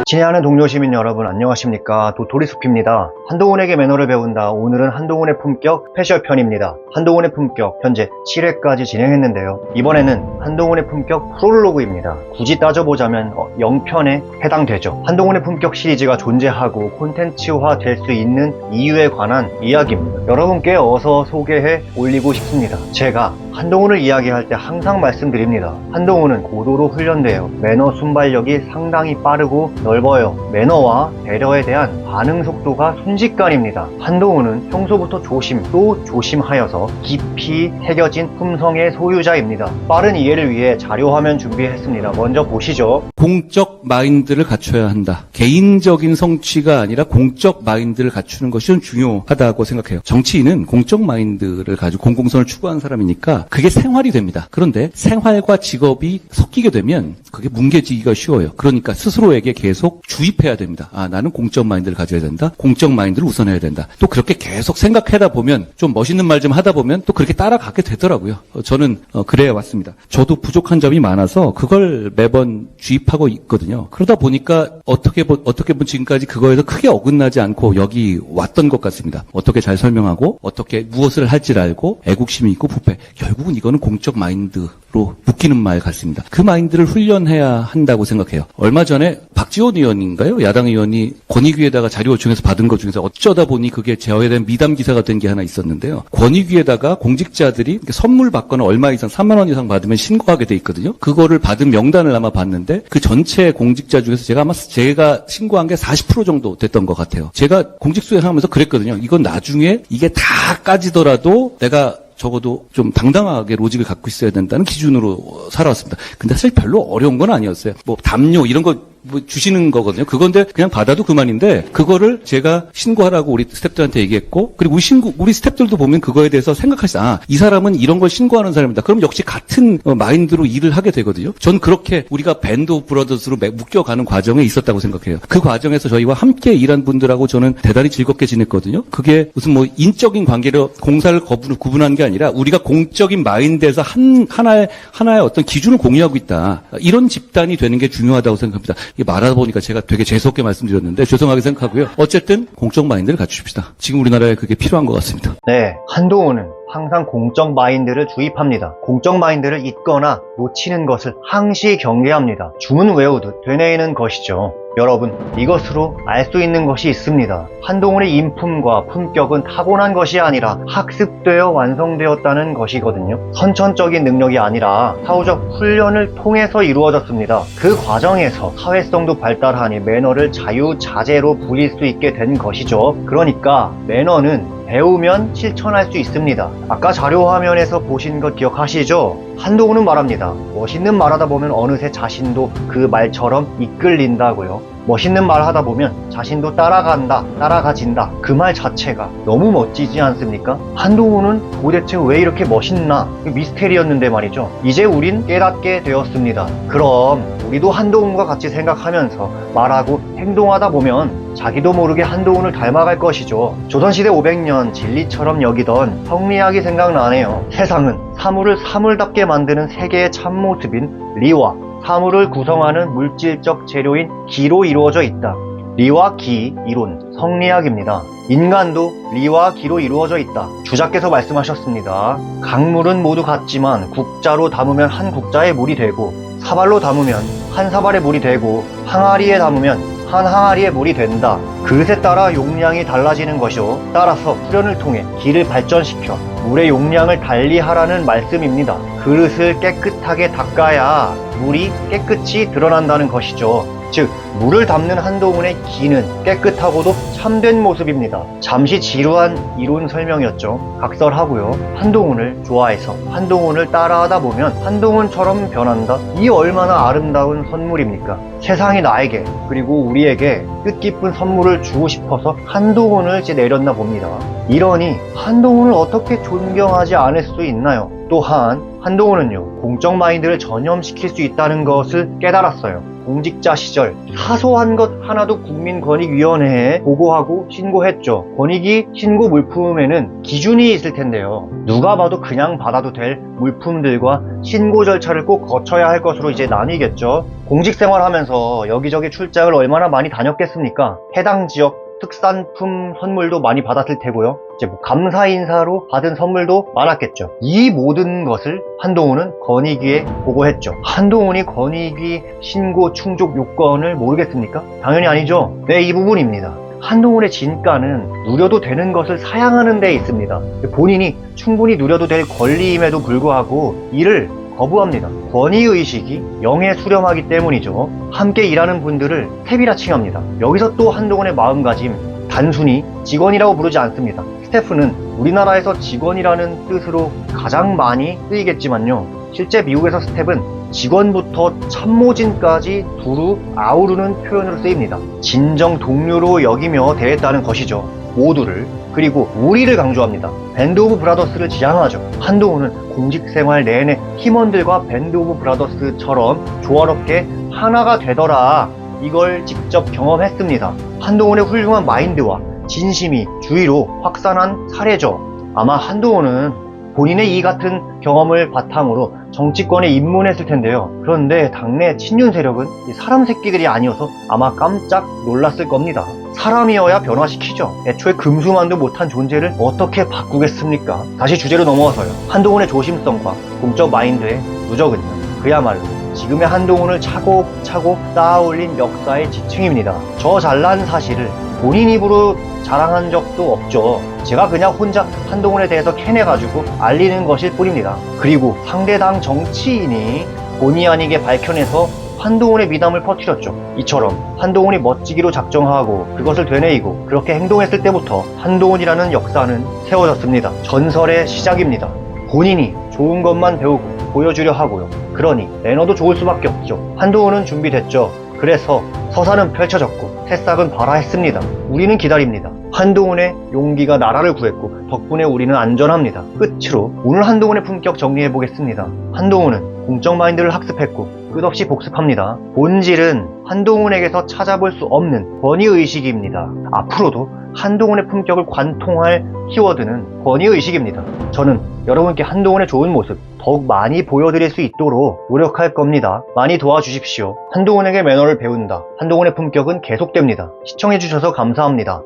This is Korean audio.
친애하는 동료 시민 여러분 안녕하십니까. 도토리숲입니다. 한동훈에게 매너를 배운다. 오늘은 한동훈의 품격 스페셜 편입니다. 한동훈의 품격 현재 7회까지 진행했는데요. 이번에는 한동훈의 품격 프롤로그입니다. 굳이 따져보자면 0편에 해당되죠. 한동훈의 품격 시리즈가 존재하고 콘텐츠화 될 수 있는 이유에 관한 이야기입니다. 여러분께 어서 소개해 올리고 싶습니다. 제가 한동훈을 이야기할 때 항상 말씀드립니다. 한동훈은 고도로 훈련되어 매너 순발력이 상당히 빠르고 넓어요. 매너와 배려에 대한 반응 속도가 순식간입니다. 한동훈은 평소부터 조심 또 조심하여서 깊이 새겨진 품성의 소유자입니다. 빠른 이해를 위해 자료화면 준비했습니다. 먼저 보시죠. 공적 마인드를 갖춰야 한다. 개인적인 성취가 아니라 공적 마인드를 갖추는 것이 좀 중요하다고 생각해요. 정치인은 공적 마인드를 가지고 공공선을 추구하는 사람이니까 그게 생활이 됩니다. 그런데 생활과 직업이 섞이게 되면 그게 뭉개지기가 쉬워요. 그러니까 스스로에게 계속 주입해야 됩니다. 나는 공적 마인드를 가져야 된다. 공적 마인드를 우선해야 된다. 또 그렇게 계속 생각하다 보면 좀 멋있는 말 좀 하다 보면 또 그렇게 따라가게 되더라고요. 저는 그래 왔습니다. 저도 부족한 점이 많아서 그걸 매번 주입하고 있거든요. 그러다 보니까 어떻게 보면 지금까지 그거에서 크게 어긋나지 않고 여기 왔던 것 같습니다. 어떻게 잘 설명하고 어떻게 무엇을 할지를 알고 애국심이 있고 부패. 결국은 이거는 공적 마인드로 묶이는 말 같습니다. 그 마인드를 훈련해야 한다고 생각해요. 얼마 전에 박지원 의원인가요? 야당 의원이 권익위에다가 자료 요청해서 받은 것 중에서 어쩌다 보니 그게 제어에 대한 미담 기사가 된 게 하나 있었는데요. 권익위에다가 공직자들이 선물 받거나 얼마 이상 3만 원 이상 받으면 신고하게 돼 있거든요. 그거를 받은 명단을 아마 봤는데 그 전체 공직자 중에서 제가 신고한 게 40% 정도 됐던 것 같아요. 제가 공직 수행하면서 그랬거든요. 이건 나중에 이게 다 까지더라도 내가 적어도 좀 당당하게 로직을 갖고 있어야 된다는 기준으로 살아왔습니다. 근데 사실 별로 어려운 건 아니었어요. 담요 이런 거 주시는 거거든요. 그건데 그냥 받아도 그만인데 그거를 제가 신고하라고 우리 스태프들한테 얘기했고 그리고 우리 스태프들도 보면 그거에 대해서 생각하시다. 이 사람은 이런 걸 신고하는 사람이다. 그럼 역시 같은 마인드로 일을 하게 되거든요. 전 그렇게 우리가 밴드 오브 브러더스로 묶여가는 과정에 있었다고 생각해요. 그 과정에서 저희와 함께 일한 분들하고 저는 대단히 즐겁게 지냈거든요. 그게 무슨 인적인 관계로 공사를 구분한 게 아니라 우리가 공적인 마인드에서 하나의 어떤 기준을 공유하고 있다. 이런 집단이 되는 게 중요하다고 생각합니다. 말하다 보니까 제가 되게 재수없게 말씀드렸는데 죄송하게 생각하고요. 어쨌든 공적 마인드를 갖추십시다. 지금 우리나라에 그게 필요한 것 같습니다. 네, 한동훈은 항상 공적 마인드를 주입합니다. 공적 마인드를 잊거나 놓치는 것을 항시 경계합니다. 주문 외우듯 되뇌이는 것이죠. 여러분, 이것으로 알 수 있는 것이 있습니다. 한동훈의 인품과 품격은 타고난 것이 아니라 학습되어 완성되었다는 것이거든요. 선천적인 능력이 아니라 사후적 훈련을 통해서 이루어졌습니다. 그 과정에서 사회성도 발달하니 매너를 자유자재로 부릴 수 있게 된 것이죠. 그러니까 매너는 배우면 실천할 수 있습니다. 아까 자료 화면에서 보신 것 기억하시죠? 한동훈은 말합니다. 멋있는 말 하다 보면 어느새 자신도 그 말처럼 이끌린다고요. 멋있는 말 하다 보면 자신도 따라가진다. 그 말 자체가 너무 멋지지 않습니까? 한동훈은 도대체 왜 이렇게 멋있나? 미스테리였는데 말이죠. 이제 우린 깨닫게 되었습니다. 그럼 우리도 한동훈과 같이 생각하면서 말하고 행동하다 보면 자기도 모르게 한동훈을 닮아갈 것이죠. 조선시대 500년 진리처럼 여기던 성리학이 생각나네요. 세상은 사물을 사물답게 만드는 세계의 참모습인 리와 사물을 구성하는 물질적 재료인 기로 이루어져 있다. 리와 기 이론, 성리학입니다. 인간도 리와 기로 이루어져 있다. 주자께서 말씀하셨습니다. 강물은 모두 같지만 국자로 담으면 한 국자의 물이 되고 사발로 담으면 한 사발의 물이 되고 항아리에 담으면 한 항아리의 물이 된다. 그릇에 따라 용량이 달라지는 것이요. 따라서 훈련을 통해 기를 발전시켜 물의 용량을 달리하라는 말씀입니다. 그릇을 깨끗하게 닦아야 물이 깨끗이 드러난다는 것이죠. 즉 물을 담는 한동훈의 기는 깨끗하고도 참된 모습입니다. 잠시 지루한 이론 설명이었죠. 각설하고요. 한동훈을 좋아해서 한동훈을 따라하다 보면 한동훈처럼 변한다. 이 얼마나 아름다운 선물입니까? 세상이 나에게 그리고 우리에게 뜻깊은 선물을 주고 싶어서 한동훈을 내렸나 봅니다. 이러니 한동훈을 어떻게 존경하지 않을 수 있나요? 또한 한동훈은요 공적 마인드를 전염시킬 수 있다는 것을 깨달았어요. 공직자 시절 사소한 것 하나도 국민권익위원회에 보고하고 신고했죠. 권익위 신고 물품에는 기준이 있을 텐데요. 누가 봐도 그냥 받아도 될 물품들과 신고 절차를 꼭 거쳐야 할 것으로 이제 나뉘겠죠. 공직생활하면서 여기저기 출장을 얼마나 많이 다녔겠습니까? 해당 지역 특산품 선물도 많이 받았을 테고요. 이제 뭐 감사 인사로 받은 선물도 많았겠죠. 이 모든 것을 한동훈은 권익위에 보고했죠. 한동훈이 권익위 신고 충족 요건을 모르겠습니까? 당연히 아니죠. 네, 이 부분입니다. 한동훈의 진가는 누려도 되는 것을 사양하는 데 있습니다. 본인이 충분히 누려도 될 권리임에도 불구하고 이를 거부합니다. 권위의식이 영에 수렴하기 때문이죠. 함께 일하는 분들을 스텝이라 칭합니다. 여기서 또 한동훈의 마음가짐, 단순히 직원이라고 부르지 않습니다. 스태프는 우리나라에서 직원이라는 뜻으로 가장 많이 쓰이겠지만요. 실제 미국에서 스텝은 직원부터 참모진까지 두루 아우르는 표현으로 쓰입니다. 진정 동료로 여기며 대했다는 것이죠. 모두를, 그리고 우리를 강조합니다. 밴드 오브 브라더스를 지향하죠. 한동훈은 공직생활 내내 팀원들과 밴드 오브 브라더스처럼 조화롭게 하나가 되더라. 이걸 직접 경험했습니다. 한동훈의 훌륭한 마인드와 진심이 주위로 확산한 사례죠. 아마 한동훈은 본인의 이 같은 경험을 바탕으로 정치권에 입문했을 텐데요. 그런데 당내 친윤 세력은 사람 새끼들이 아니어서 아마 깜짝 놀랐을 겁니다. 사람이어야 변화시키죠. 애초에 금수만도 못한 존재를 어떻게 바꾸겠습니까? 다시 주제로 넘어와서요. 한동훈의 조심성과 공적 마인드의 누적은요. 그야말로 지금의 한동훈을 차곡차곡 쌓아올린 역사의 지층입니다. 저 잘난 사실을 본인 입으로 자랑한 적도 없죠. 제가 그냥 혼자 한동훈에 대해서 캐내가지고 알리는 것일 뿐입니다. 그리고 상대당 정치인이 본의 아니게 밝혀내서 한동훈의 미담을 퍼뜨렸죠. 이처럼 한동훈이 멋지기로 작정하고 그것을 되뇌이고 그렇게 행동했을 때부터 한동훈이라는 역사는 세워졌습니다. 전설의 시작입니다. 본인이 좋은 것만 배우고 보여주려 하고요. 그러니 매너도 좋을 수밖에 없죠. 한동훈은 준비됐죠. 그래서 서사는 펼쳐졌고 새싹은 발화했습니다. 우리는 기다립니다. 한동훈의 용기가 나라를 구했고 덕분에 우리는 안전합니다. 끝으로 오늘 한동훈의 품격 정리해보겠습니다. 한동훈은 공적 마인드를 학습했고 끝없이 복습합니다. 본질은 한동훈에게서 찾아볼 수 없는 권위의식입니다. 앞으로도 한동훈의 품격을 관통할 키워드는 권위의식입니다. 저는 여러분께 한동훈의 좋은 모습 더욱 많이 보여드릴 수 있도록 노력할 겁니다. 많이 도와주십시오. 한동훈에게 매너를 배운다. 한동훈의 품격은 계속됩니다. 시청해주셔서 감사합니다.